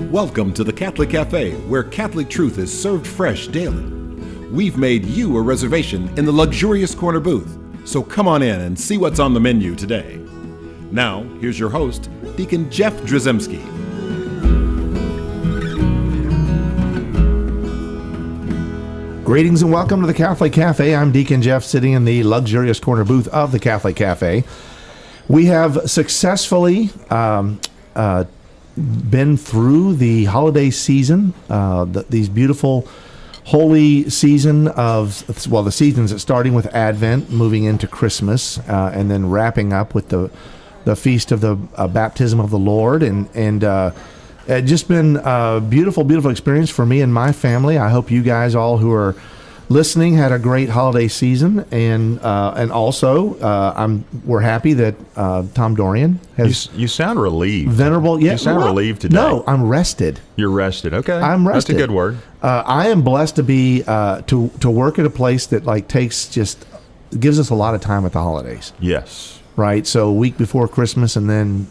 Welcome to the Catholic Cafe, where Catholic truth is served fresh daily. We've made you a reservation in the luxurious corner booth, so come on in and see what's on the menu today. Now, here's your host, Deacon Jeff Drzymski. Greetings and welcome to the Catholic Cafe. I'm Deacon Jeff, sitting in the luxurious corner booth of the Catholic Cafe. We have successfully been through the holiday season, these beautiful holy season of, well, the seasons starting with Advent, moving into Christmas, and then wrapping up with the feast of the baptism of the Lord, and it's just been a beautiful, beautiful experience for me and my family. I hope you guys all who are listening had a great holiday season, and also we're happy that Tom Dorian has. You sound relieved. Venerable, yeah. You sound relieved today. No, I'm rested. You're rested. Okay, I'm rested. That's a good word. I am blessed to be to work at a place that gives us a lot of time at the holidays. Yes. Right. So a week before Christmas, and then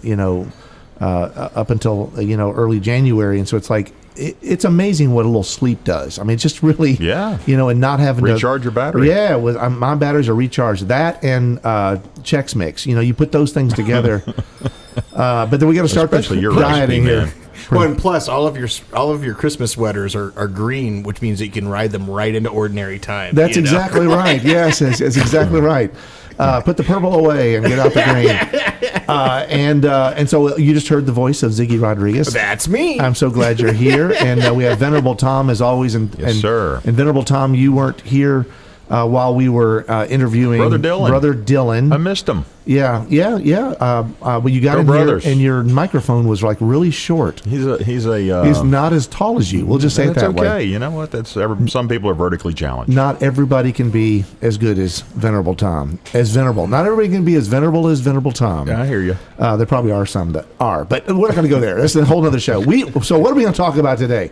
up until early January, and so it's like. It's amazing what a little sleep does. I mean, it's just really, and not having to recharge your battery. Yeah, my batteries are recharged. That and Chex Mix. You put those things together. But then we got to start dieting here. Well, and plus all of your Christmas sweaters are green, which means that you can ride them right into ordinary time. That's exactly right. Yes, it's exactly right. Put the purple away and get out the green. And so you just heard the voice of Ziggy Rodriguez. That's me. I'm so glad you're here. And we have Venerable Tom as always. Yes, sir. And Venerable Tom, you weren't here while we were interviewing Brother Dylan. I missed him. Yeah. Well, you got Go in brothers. here, and your microphone was like really short. He's not as tall as you. We'll just say it that way. That's okay. You know what? Some people are vertically challenged. Not everybody can be as good as Venerable Tom. Not everybody can be as venerable as Venerable Tom. Yeah, I hear you. There probably are some that are, but we're not going to go there. That's a whole other show. So what are we going to talk about today?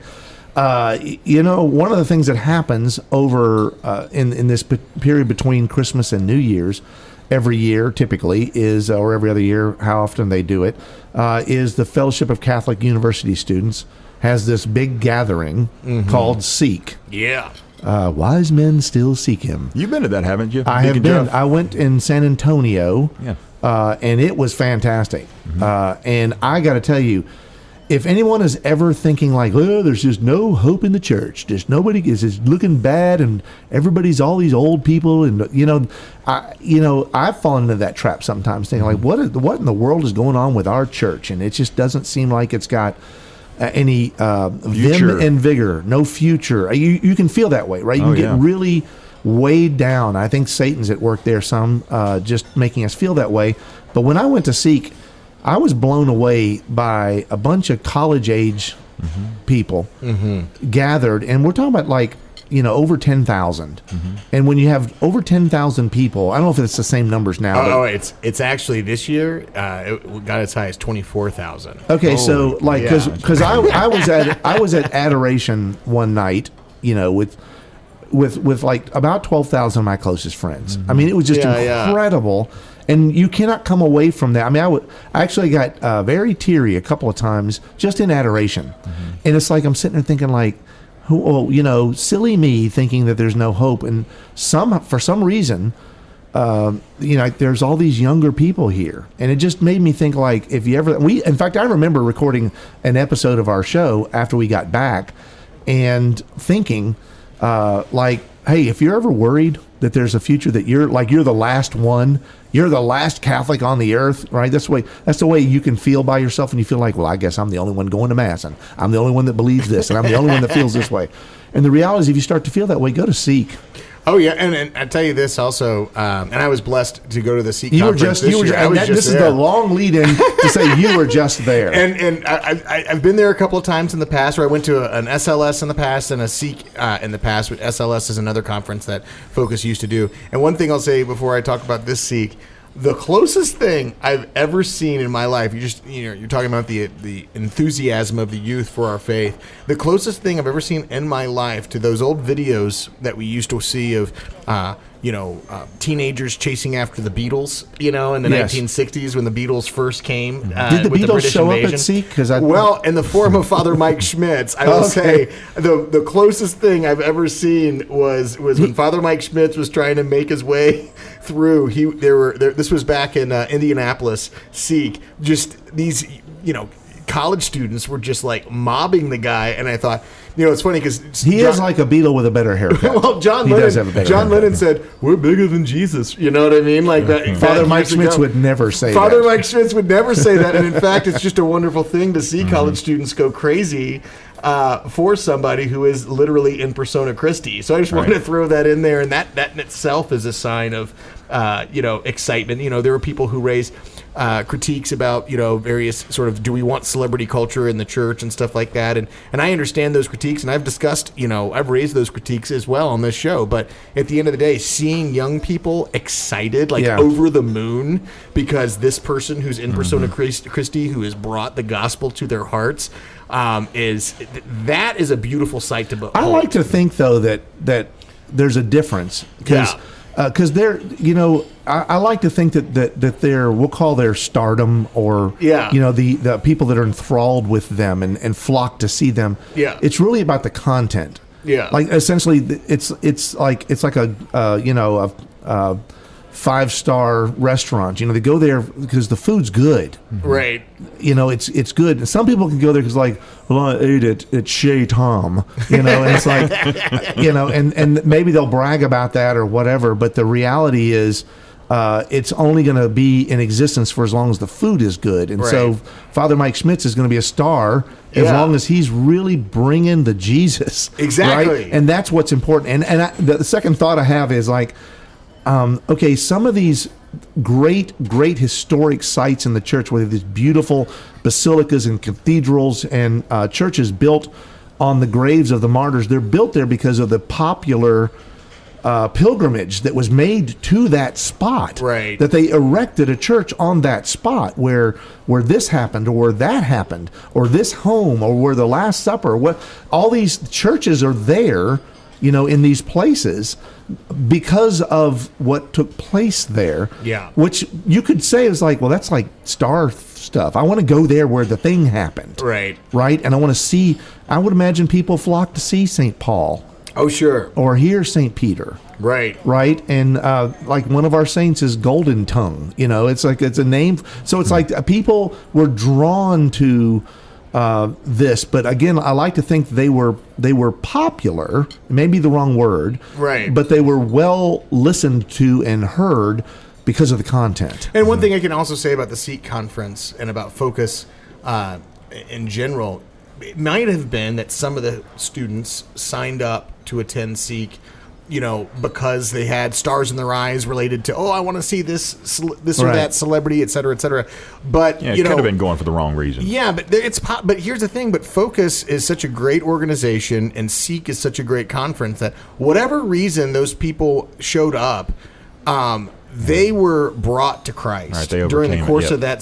One of the things that happens over in this period between Christmas and New Year's, every year typically is, or every other year, how often they do it, is the Fellowship of Catholic University Students has this big gathering called Seek. Yeah. Wise men still seek him. You've been to that, haven't you? I have been. I went in San Antonio, and it was fantastic. Mm-hmm. And I got to tell you, if anyone is ever thinking like, oh, there's just no hope in the church, just nobody is looking bad, and everybody's all these old people, and I've fallen into that trap sometimes, thinking like, what in the world is going on with our church? And it just doesn't seem like it's got any vim and vigor, no future. You can feel that way, right? You can get really weighed down. I think Satan's at work there, some just making us feel that way. But when I went to Seek, I was blown away by a bunch of college-age people gathered, and we're talking about over 10,000. And when you have over 10,000 people, I don't know if it's the same numbers now. It's actually this year it got as high as 24,000. Okay, so because I was at Adoration one night, with like about 12,000 of my closest friends. I mean, it was just incredible. And you cannot come away from that. I mean, I actually got very teary a couple of times just in adoration. And it's like I'm sitting there thinking like, silly me thinking that there's no hope. And for some reason, there's all these younger people here. And it just made me think like, in fact, I remember recording an episode of our show after we got back and thinking hey, if you're ever worried that there's a future that you're the last one, you're the last Catholic on the earth, right? That's the way you can feel by yourself, and you feel like, well, I guess I'm the only one going to Mass, and I'm the only one that believes this, and I'm the only one that feels this way. And the reality is, if you start to feel that way, go to Seek. Oh yeah, and I tell you this also, and I was blessed to go to the Seek conference this year. This is the long lead-in to say you were just there. And I've been there a couple of times in the past, where I went to an SLS in the past and a Seek in the past. But SLS is another conference that Focus used to do. And one thing I'll say before I talk about this Seek, the closest thing I've ever seen in my life, you're talking about the enthusiasm of the youth for our faith. The closest thing I've ever seen in my life to those old videos that we used to see of teenagers chasing after the Beatles, in the 1960s when the Beatles first came. Did the with Beatles British show invasion. up at Seek? Well, in the form of Father Mike Schmitz, I will say the closest thing I've ever seen was when Father Mike Schmitz was trying to make his way through. This was back in Indianapolis. Seek, just these college students were just like mobbing the guy, and I thought, it's funny because he is like a Beatle with a better haircut. Well, John Lennon said, "We're bigger than Jesus." You know what I mean? Like that. Father Mike Schmitz would never say that. Father Mike Schmitz would never say that, and in fact, it's just a wonderful thing to see college students go crazy for somebody who is literally in persona Christi. So I just wanted to throw that in there, and that in itself is a sign of excitement. There are people who raise critiques about various sort of, do we want celebrity culture in the church and stuff like that, and I understand those critiques, and I've discussed, I've raised those critiques as well on this show. But at the end of the day, seeing young people excited, over the moon, because this person who's in persona Christi, who has brought the gospel to their hearts, is a beautiful sight to behold. I like to think though that there's a difference because they're, I like to think that they're, we'll call their stardom, or the people that are enthralled with them and flock to see them. Yeah, it's really about the content. Yeah, like essentially, it's like a 5-star restaurant. They go there because the food's good. Right. It's good. And some people can go there because I ate it at Chez Tom. And it's like, and maybe they'll brag about that or whatever. But the reality is, it's only going to be in existence for as long as the food is good. And so Father Mike Schmitz is going to be a star as long as he's really bringing the Jesus. Exactly. Right? And that's what's important. And the second thought I have is some of these great historic sites in the church, where these beautiful basilicas and cathedrals and churches built on the graves of the martyrs, they're built there because of the popular pilgrimage that was made to that spot. Right. That they erected a church on that spot where this happened, or where that happened, or this home, or where the Last Supper. What all these churches are there, in these places, because of what took place there. Yeah. Which you could say is that's like star stuff. I want to go there where the thing happened. Right. Right? And I want to see, I would imagine people flock to see St. Paul. Oh, sure. Or hear St. Peter. Right. Right? And one of our saints is Golden Tongue. It's a name. So it's like people were drawn to this, but again, I like to think they were popular, maybe the wrong word, right? But they were well listened to and heard because of the content. And one thing I can also say about the Seek conference and about Focus in general, it might have been that some of the students signed up to attend Seek, because they had stars in their eyes related to, I want to see this or that celebrity, et cetera, et cetera. But it could have been going for the wrong reason. Yeah, but here's the thing. But Focus is such a great organization, and Seek is such a great conference that whatever reason those people showed up, they were brought to Christ during the course of that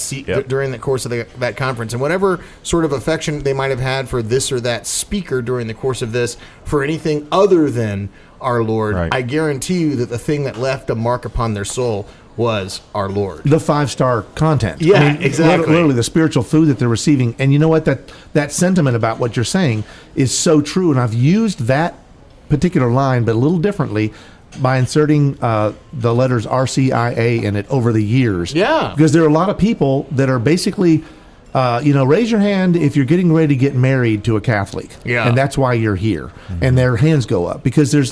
during the course of that conference, and whatever sort of affection they might have had for this or that speaker during the course of this, for anything other than our Lord, I guarantee you that the thing that left a mark upon their soul was our Lord. The 5-star content. Yeah, exactly. Literally the spiritual food that they're receiving. And you know what? That sentiment about what you're saying is so true. And I've used that particular line, but a little differently, by inserting the letters RCIA in it over the years. Yeah. Because there are a lot of people that are basically, raise your hand if you're getting ready to get married to a Catholic. Yeah. And that's why you're here. Mm-hmm. And their hands go up. Because there's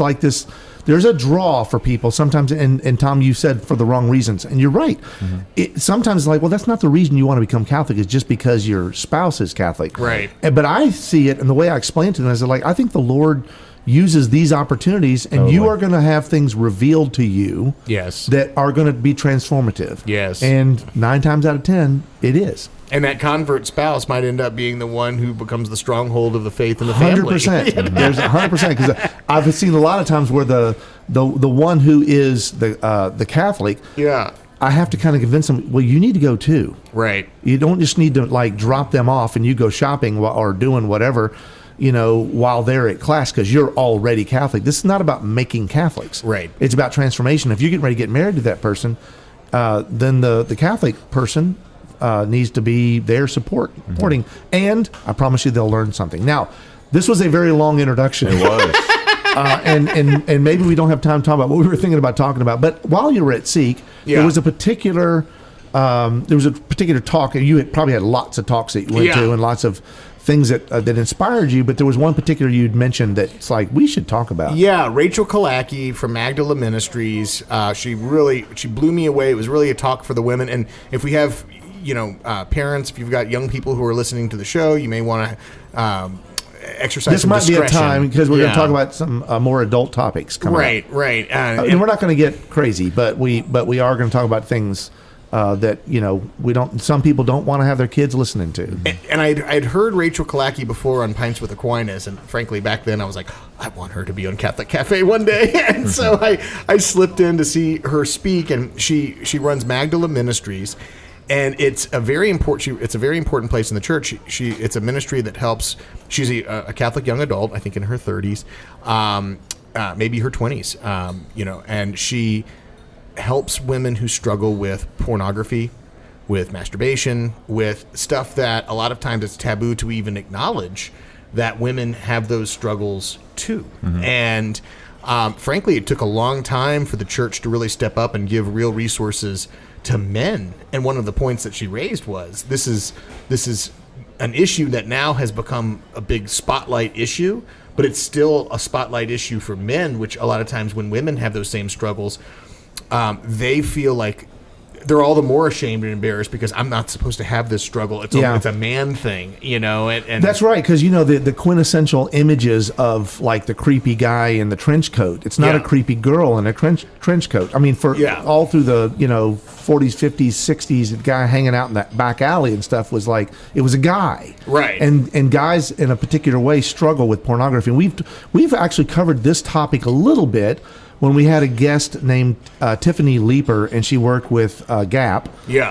there's a draw for people sometimes. And Tom, you said for the wrong reasons. And you're right. Mm-hmm. It sometimes that's not the reason you want to become Catholic. It's just because your spouse is Catholic. Right. But I see it, and the way I explain it to them is I think the Lord uses these opportunities, and you are going to have things revealed to you that are going to be transformative. Yes. And 9 times out of 10, it is. And that convert spouse might end up being the one who becomes the stronghold of the faith in the family. 100%. There's 100%, because I've seen a lot of times where the one who is the Catholic, I have to kind of convince them, well, you need to go too. Right. You don't just need to drop them off and you go shopping or doing whatever. while they're at class, because you're already Catholic. This is not about making Catholics. Right. It's about transformation. If you're getting ready to get married to that person, then the Catholic person needs to be there supporting. And I promise you they'll learn something. Now, this was a very long introduction. It was. And maybe we don't have time to talk about what we were thinking about talking about. But while you were at Seek, there was a particular talk, and you probably had lots of talks that you went to and lots of things that inspired you, but there was one particular you'd mentioned that it's like we should talk about. Yeah, Rachel Kalaki from Magdala Ministries. She blew me away. It was really a talk for the women. And if we have parents, if you've got young people who are listening to the show, you may want to exercise this some might discretion. be a time because we're going to talk about some more adult topics coming up. Right. And we're not going to get crazy, but we are going to talk about things that we don't. Some people don't want to have their kids listening to. And I'd heard Rachel Kalaki before on Pints with Aquinas, and frankly, back then I was like, I want her to be on Catholic Cafe one day. And so I slipped in to see her speak, and she runs Magdala Ministries. And it's a very important place in the church. It's a ministry that helps. She's a Catholic young adult, I think in her 30s, maybe her 20s, and she helps women who struggle with pornography, with masturbation, with stuff that a lot of times it's taboo to even acknowledge that women have those struggles too. Mm-hmm. And frankly, it took a long time for the church to really step up and give real resources to men. And one of the points that she raised was this is an issue that now has become a big spotlight issue, but it's still a spotlight issue for men, which a lot of times when women have those same struggles, they feel like they're all the more ashamed and embarrassed because I'm not supposed to have this struggle. It's a man thing, and that's right. Because the quintessential images of like the creepy guy in the trench coat. It's not a creepy girl in a trench coat. I mean, all through the 40s, 50s, 60s, the guy hanging out in that back alley and stuff was like it was a guy, right? And guys in a particular way struggle with pornography. And we've actually covered this topic a little bit when we had a guest named Tiffany Leeper, and she worked with GAP,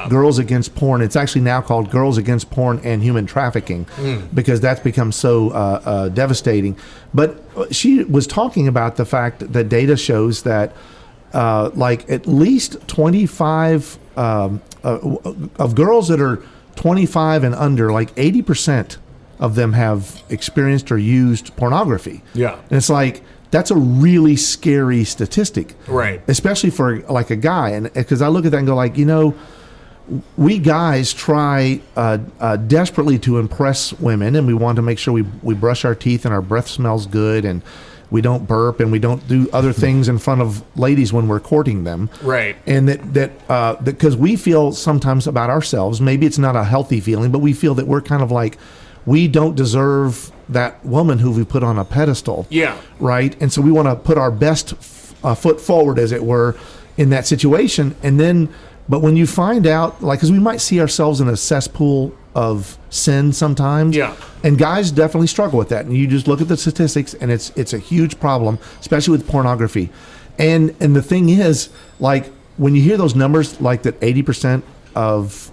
Girls Against Porn. It's actually now called Girls Against Porn and Human Trafficking because that's become so devastating. But she was talking about the fact that data shows that at least 25 of girls that are 25 and under, like 80% of them have experienced or used pornography. Yeah. And it's like, that's a really scary statistic, right? Especially for like a guy, and because I look at that and go like, we guys try desperately to impress women, and we want to make sure we brush our teeth and our breath smells good, and we don't burp and we don't do other things in front of ladies when we're courting them, right? And that because we feel sometimes about ourselves, maybe it's not a healthy feeling, but we feel that we're kind of like we don't deserve that woman who we put on a pedestal. Yeah. Right. And so we want to put our best foot forward, as it were, in that situation. And then, but when you find out, like, because we might see ourselves in a cesspool of sin sometimes. Yeah. And guys definitely struggle with that. And you just look at the statistics, and it's a huge problem, especially with pornography. And the thing is, like, when you hear those numbers, like that 80% of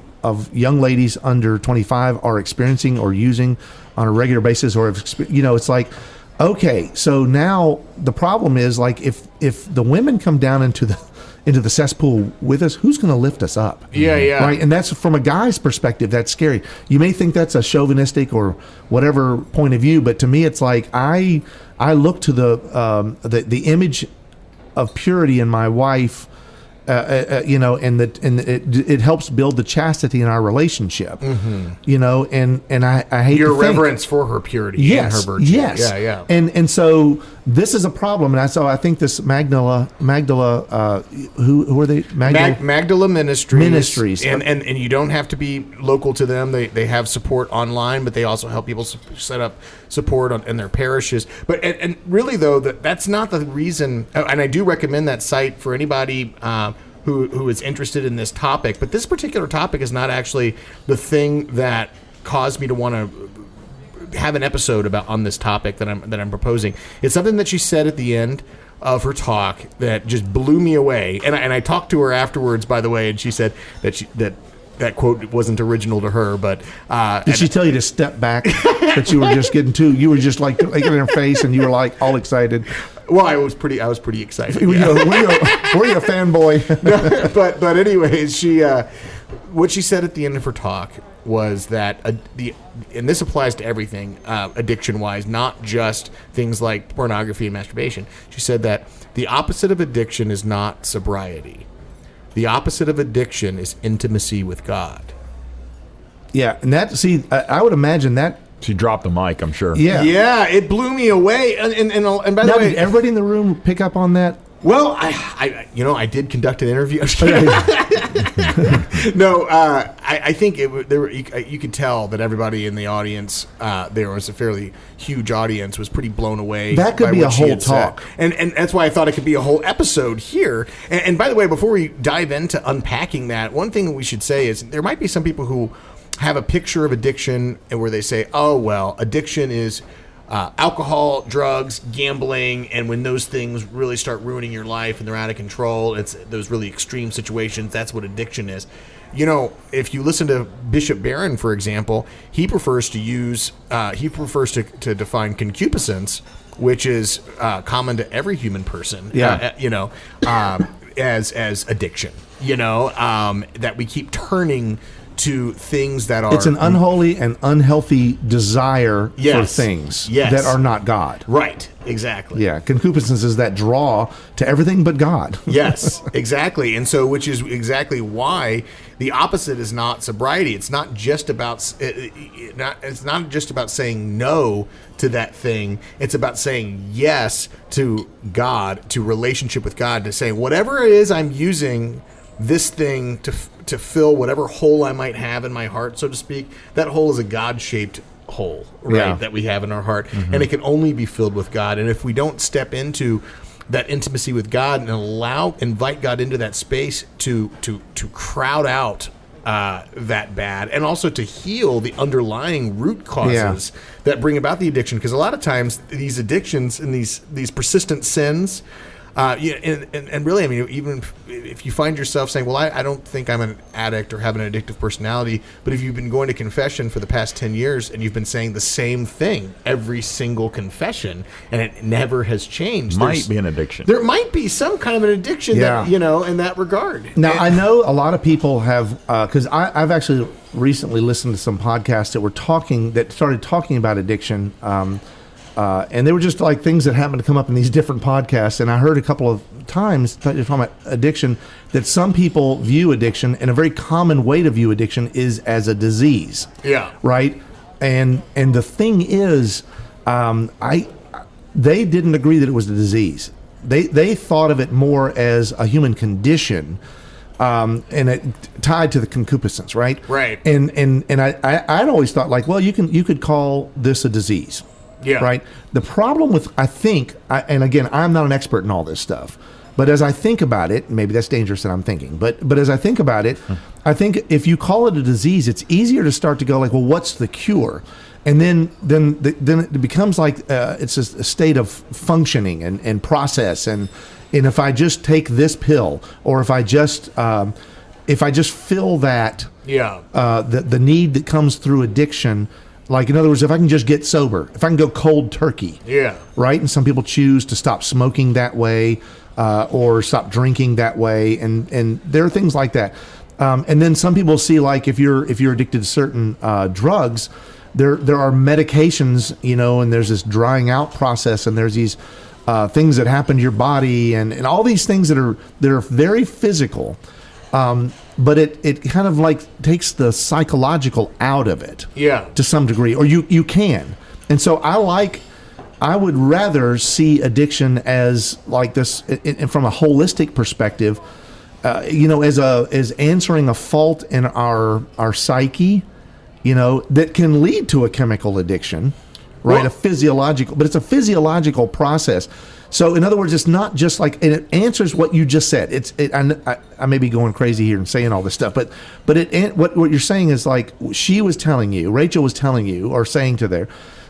young ladies under 25 are experiencing or using on a regular basis, or it's like, okay, so now the problem is, like, if the women come down into the cesspool with us, who's going to lift us up? Yeah. Right, and that's from a guy's perspective. That's scary. You may think that's a chauvinistic or whatever point of view, but to me, it's like I look to the image of purity in my wife. And it helps build the chastity in our relationship. Mm-hmm. And I hate your to think, reverence for her purity and her virtue. Yes, yeah. And so this is a problem, and I think this Magdala, who are they? Magdala Ministries. And you don't have to be local to them. They have support online, but they also help people set up support in their parishes. But and really though, that's not the reason. And I do recommend that site for anybody who is interested in this topic. But this particular topic is not actually the thing that caused me to want to have an episode on this topic that I'm proposing. It's something that she said at the end of her talk that just blew me away. And I talked to her afterwards, by the way, and she said that that quote wasn't original to her, but did she tell you to step back? That you were just getting too. You were just like looking in her face, and you were like all excited. Well, I was pretty excited. Were you a fanboy? but anyways, what she said at the end of her talk was that and this applies to everything addiction wise, not just things like pornography and masturbation. She said that the opposite of addiction is not sobriety. The opposite of addiction is intimacy with God. Yeah, and I would imagine that. She dropped the mic, I'm sure. Yeah, it blew me away. And by the way, did everybody in the room pick up on that? Well, I did conduct an interview. No, I think you could tell that everybody in the audience, there was a fairly huge audience, was pretty blown away. That could be a whole talk. And that's why I thought it could be a whole episode here. And by the way, before we dive into unpacking that, one thing we should say is there might be some people who have a picture of addiction and where they say, oh, well, addiction is alcohol, drugs, gambling, and when those things really start ruining your life and they're out of control, it's those really extreme situations, that's what addiction is. You know, if you listen to Bishop Barron, for example, he prefers to define concupiscence, which is common to every human person, as addiction, that we keep turning to things that are... It's an unholy and unhealthy desire for things that are not God. Right, exactly. Yeah, concupiscence is that draw to everything but God. Yes, exactly. And so, which is exactly why the opposite is not sobriety. It's not just about it's not just about saying no to that thing. It's about saying yes to God, to relationship with God, to say whatever it is I'm using this thing to fill whatever hole I might have in my heart, so to speak. That hole is a God-shaped hole, right, that we have in our heart, and it can only be filled with God. And if we don't step into that intimacy with God and invite God into that space to crowd out that bad, and also to heal the underlying root causes that bring about the addiction, because a lot of times these addictions and these persistent sins. And really, I mean, even if you find yourself saying, well, I don't think I'm an addict or have an addictive personality, but if you've been going to confession for the past 10 years and you've been saying the same thing every single confession and it never has changed. Might be an addiction. There might be some kind of an addiction that, in that regard. Now, I know a lot of people have, because I've actually recently listened to some podcasts that started talking about addiction. And they were just like things that happened to come up in these different podcasts. And I heard a couple of times talking about addiction, that some people view addiction, and a very common way to view addiction is as a disease. Yeah. Right. And the thing is, they didn't agree that it was a disease. They thought of it more as a human condition. And it tied to the concupiscence, right? Right. And I'd always thought, like, well, you could call this a disease. Yeah. Right. The problem with, and again, I'm not an expert in all this stuff, but as I think about it, maybe that's dangerous that I'm thinking, but as I think about it, I think if you call it a disease, it's easier to start to go like, well, what's the cure? And then it becomes like it's a state of functioning and process. And if I just take this pill, or if I just fill that, the need that comes through addiction. Like, in other words, if I can just get sober, if I can go cold turkey, right? And some people choose to stop smoking that way, or stop drinking that way, and there are things like that. And then some people see, like, if you're addicted to certain drugs, there are medications, and there's this drying out process, and there's these things that happen to your body, and all these things that are very physical. But it kind of like takes the psychological out of it, to some degree, or you can. And so I would rather see addiction as like this, from a holistic perspective, as answering a fault in our psyche, that can lead to a chemical addiction, right? But it's a physiological process. So, in other words, it's not just like, and it answers what you just said. I may be going crazy here and saying all this stuff, but what you're saying is, like, Rachel was telling you, or saying to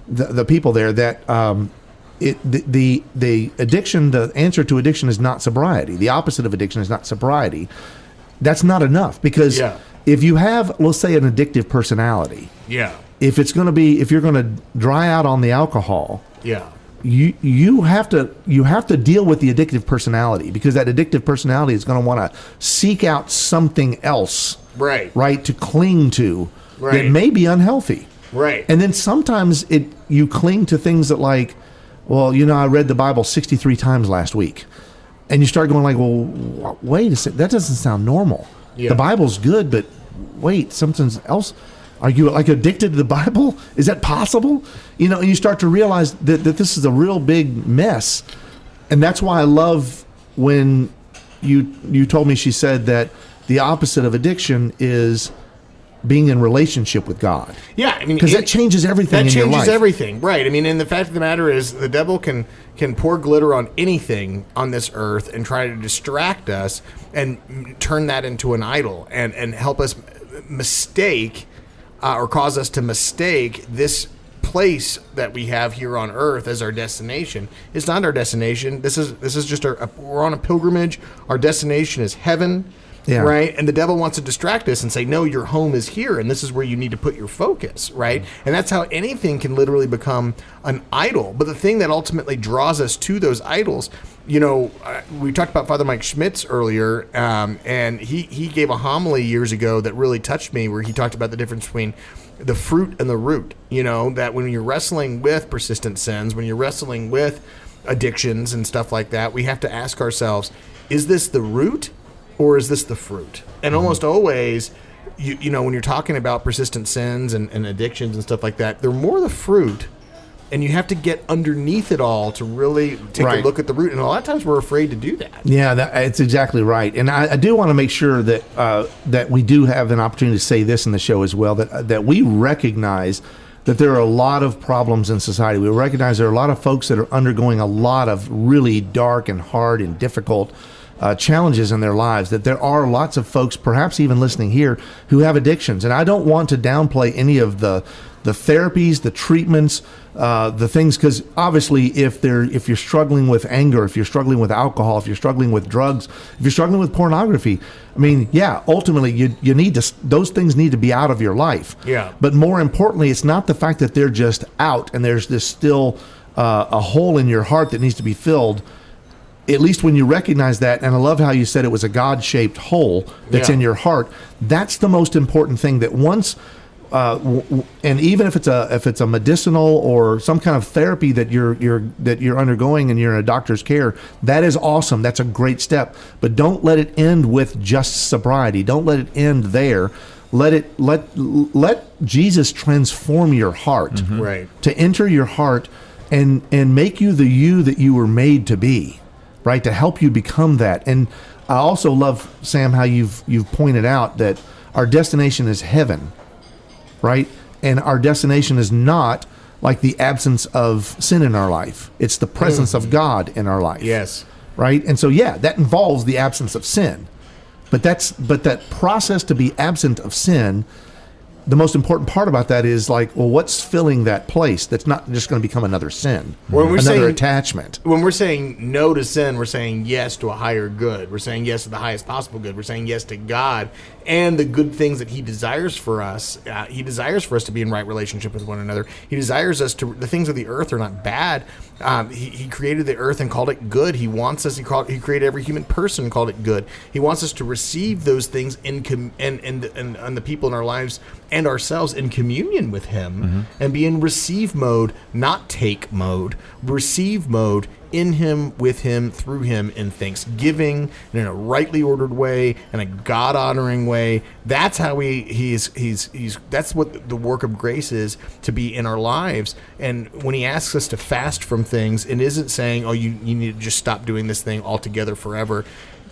the people there, that the addiction, the answer to addiction is not sobriety. The opposite of addiction is not sobriety. That's not enough, because if you have, let's say, an addictive personality, if you're going to dry out on the alcohol, you have to deal with the addictive personality, because that addictive personality is going to want to seek out something else, right, to cling to that may be unhealthy, and then sometimes you cling to things that, like, well, I read the Bible 63 times last week, and you start going like, well, wait a second, that doesn't sound normal. The Bible's good, but wait, something else. Are you like addicted to the Bible? Is that possible? And you start to realize that this is a real big mess. And that's why I love when you told me, she said that the opposite of addiction is being in relationship with God. Yeah, I mean, because that changes everything in your life. That changes everything, right? I mean, and the fact of the matter is, the devil can pour glitter on anything on this earth and try to distract us and turn that into an idol and help us mistake or cause us to mistake this place that we have here on earth as our destination. It's not our destination. This is just we're on a pilgrimage. Our destination is heaven. Yeah. Right. And the devil wants to distract us and say, no, your home is here, and this is where you need to put your focus. Right. And that's how anything can literally become an idol. But the thing that ultimately draws us to those idols, we talked about Father Mike Schmitz earlier, and he gave a homily years ago that really touched me, where he talked about the difference between the fruit and the root. That when you're wrestling with persistent sins, when you're wrestling with addictions and stuff like that, we have to ask ourselves, is this the root? Or is this the fruit? And almost always, when you're talking about persistent sins and addictions and stuff like that, they're more the fruit, and you have to get underneath it all to really take a look at the root. And a lot of times we're afraid to do that. Yeah, it's exactly right. And I do want to make sure that we do have an opportunity to say this in the show as well, that we recognize that there are a lot of problems in society. We recognize there are a lot of folks that are undergoing a lot of really dark and hard and difficult challenges in their lives, that there are lots of folks, perhaps even listening here, who have addictions. And I don't want to downplay any of the therapies, the treatments, the things, because obviously if you're struggling with anger, if you're struggling with alcohol, if you're struggling with drugs, if you're struggling with pornography, I mean, yeah, ultimately you need to, those things need to be out of your life. Yeah. But more importantly, it's not the fact that they're just out and there's this still a hole in your heart that needs to be filled. At least when you recognize that, and I love how you said it was a God-shaped hole that's in your heart. That's the most important thing. That once, and even if it's a medicinal or some kind of therapy that you're undergoing and you're in a doctor's care, that is awesome. That's a great step. But don't let it end with just sobriety. Don't let it end there. Let Jesus transform your heart, right? To enter your heart and make you the you that you were made to be. Right, to help you become that. And I also love, Sam, how you've pointed out that our destination is heaven, right? And our destination is not like the absence of sin in our life. It's the presence of God in our life. Yes. Right? And so, that involves the absence of sin. But that process to be absent of sin, the most important part about that is like, well, what's filling that place that's not just going to become another sin, another attachment. When we're saying no to sin, we're saying yes to a higher good. We're saying yes to the highest possible good. We're saying yes to God and the good things that He desires for us. He desires for us to be in right relationship with one another. He desires us to. The things of the earth are not bad. He created the earth and called it good. He wants us. He created every human person and called it good. He wants us to receive those things and the people in our lives and ourselves in communion with Him, and be in receive mode, not take mode. Receive mode in Him, with Him, through Him, in thanksgiving, and in a rightly ordered way, and a God honoring way. That's how he's that's what the work of grace is, to be in our lives. And when He asks us to fast from things, it isn't saying, oh, you need to just stop doing this thing altogether forever.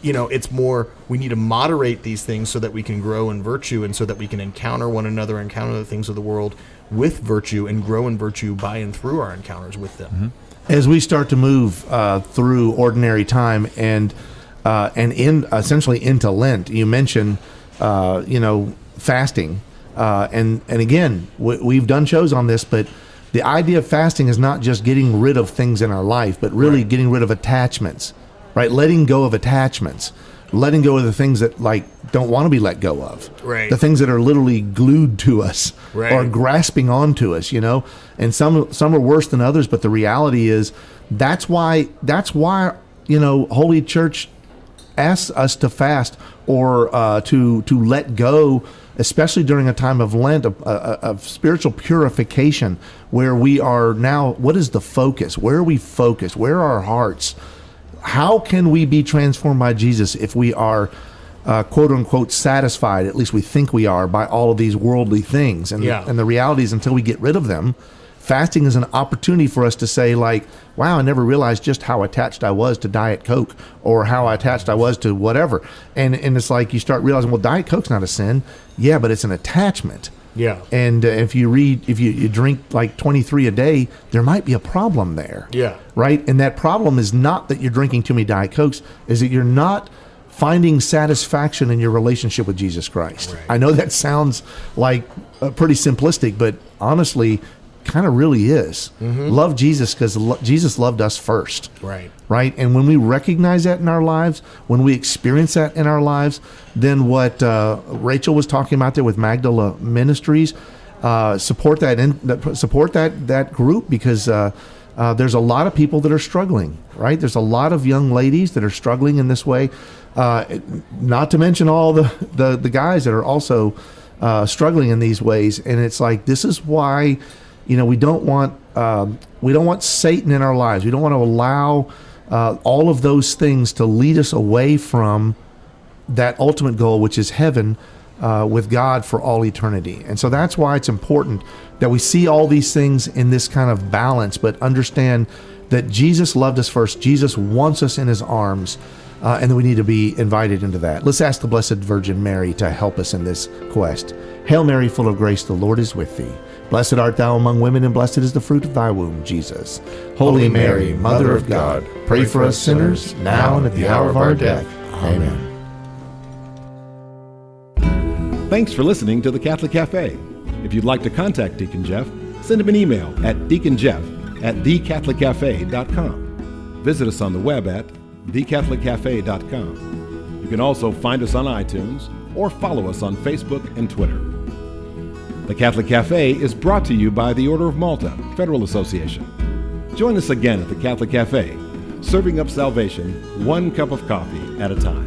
It's more, we need to moderate these things so that we can grow in virtue, and so that we can encounter one another, encounter the things of the world with virtue, and grow in virtue by and through our encounters with them. As we start to move through ordinary time and in essentially into Lent, you mentioned fasting, and again we've done shows on this, but the idea of fasting is not just getting rid of things in our life, but really getting rid of attachments, right? Letting go of attachments, letting go of the things that like don't want to be let go of. Right. The things that are literally glued to us Right. or grasping onto us, and some are worse than others. But the reality is that's why, Holy Church asks us to fast or to let go, especially during a time of Lent, of spiritual purification, where we are now, what is the focus? Where are we focused? Where are our hearts? How can we be transformed by Jesus if we are, quote unquote, satisfied, at least we think we are, by all of these worldly things? And the reality is, until we get rid of them, fasting is an opportunity for us to say, like, wow, I never realized just how attached I was to Diet Coke, or how attached I was to whatever. And it's like you start realizing, well, Diet Coke's not a sin. Yeah, but it's an attachment. Yeah. And if you drink like 23 a day, there might be a problem there. Yeah. Right? And that problem is not that you're drinking too many Diet Cokes, is that you're not finding satisfaction in your relationship with Jesus Christ. Right. I know that sounds like pretty simplistic, but honestly, kind of really is. Mm-hmm. Love Jesus because Jesus loved us first. Right. Right. And when we recognize that in our lives, when we experience that in our lives, then what Rachel was talking about there with Magdala Ministries, support that group, because there's a lot of people that are struggling. Right. There's a lot of young ladies that are struggling in this way. Not to mention all the guys that are also struggling in these ways. And it's like, this is why, we don't want Satan in our lives. We don't want to allow all of those things to lead us away from that ultimate goal, which is heaven with God for all eternity. And so that's why it's important that we see all these things in this kind of balance, but understand that Jesus loved us first. Jesus wants us in his arms, and that we need to be invited into that. Let's ask the Blessed Virgin Mary to help us in this quest. Hail Mary, full of grace, the Lord is with thee. Blessed art thou among women, and blessed is the fruit of thy womb, Jesus. Holy Mary, Mother of God, pray for us sinners, now and at the hour of our death. Amen. Thanks for listening to the Catholic Cafe. If you'd like to contact Deacon Jeff, send him an email at deaconjeff@thecatholiccafe.com. Visit us on the web at thecatholiccafe.com. You can also find us on iTunes or follow us on Facebook and Twitter. The Catholic Cafe is brought to you by the Order of Malta Federal Association. Join us again at the Catholic Cafe, serving up salvation one cup of coffee at a time.